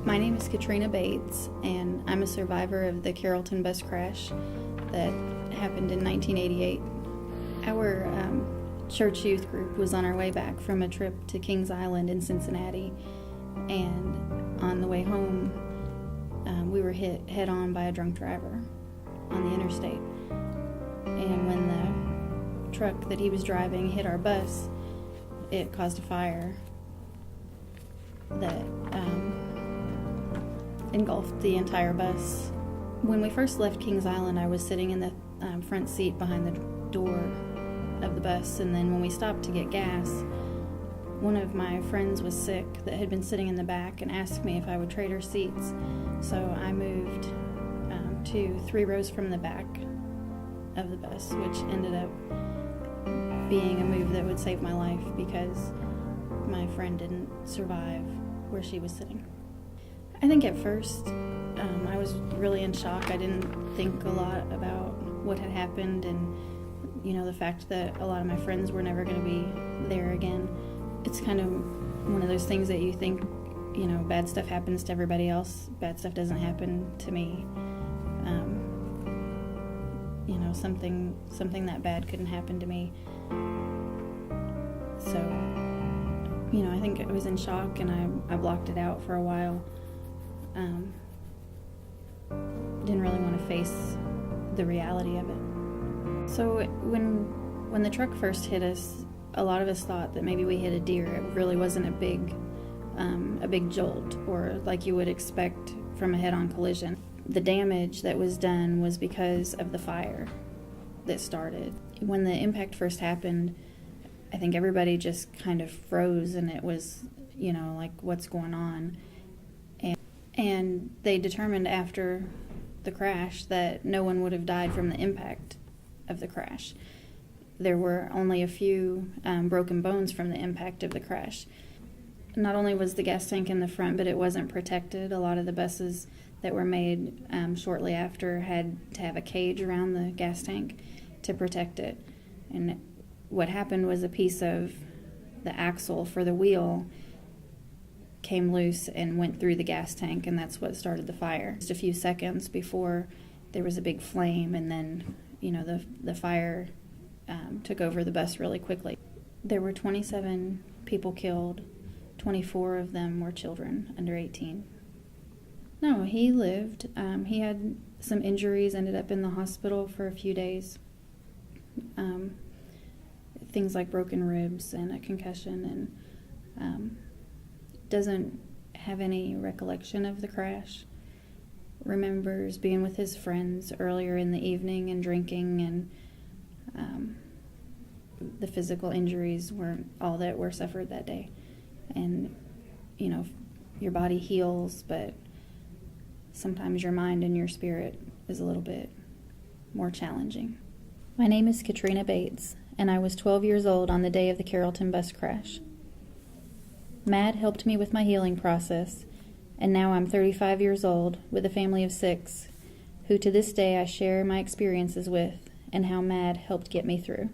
My name is Katrina Bates, and I'm a survivor of the Carrollton bus crash that happened in 1988. Our church youth group was on our way back from a trip to Kings Island in Cincinnati, and on the way home, we were hit head-on by a drunk driver on the interstate. And when the truck that he was driving hit our bus, it caused a fire that engulfed the entire bus. When we first left Kings Island, I was sitting in the front seat behind the door of the bus, and then when we stopped to get gas, one of my friends was sick that had been sitting in the back and asked me if I would trade her seats. So I moved to 3 rows from the back of the bus, which ended up being a move that would save my life because my friend didn't survive where she was sitting. I think at first I was really in shock. I didn't think a lot about what had happened and, the fact that a lot of my friends were never going to be there again. It's kind of one of those things that you think, bad stuff happens to everybody else. Bad stuff doesn't happen to me. Something that bad couldn't happen to me. So, I think I was in shock and I blocked it out for a while. Didn't really want to face the reality of it. So when the truck first hit us, a lot of us thought that maybe we hit a deer. It really wasn't a big jolt, or like you would expect from a head-on collision. The damage that was done was because of the fire that started. When the impact first happened, I think everybody just kind of froze, and it was, like, what's going on? And they determined after the crash that no one would have died from the impact of the crash. There were only a few broken bones from the impact of the crash. Not only was the gas tank in the front, but it wasn't protected. A lot of the buses that were made shortly after had to have a cage around the gas tank to protect it. And what happened was a piece of the axle for the wheel came loose and went through the gas tank, and that's what started the fire. Just a few seconds before there was a big flame, and then, the fire took over the bus really quickly. There were 27 people killed. 24 of them were children under 18. No, he lived. He had some injuries, ended up in the hospital for a few days. Things like broken ribs and a concussion, and doesn't have any recollection of the crash. Remembers being with his friends earlier in the evening and drinking, and the physical injuries weren't all that were suffered that day. And, your body heals, but sometimes your mind and your spirit is a little bit more challenging. My name is Katrina Bates, and I was 12 years old on the day of the Carrollton bus crash. Matt helped me with my healing process, and now I'm 35 years old with a family of 6, who to this day I share my experiences with and how Matt helped get me through.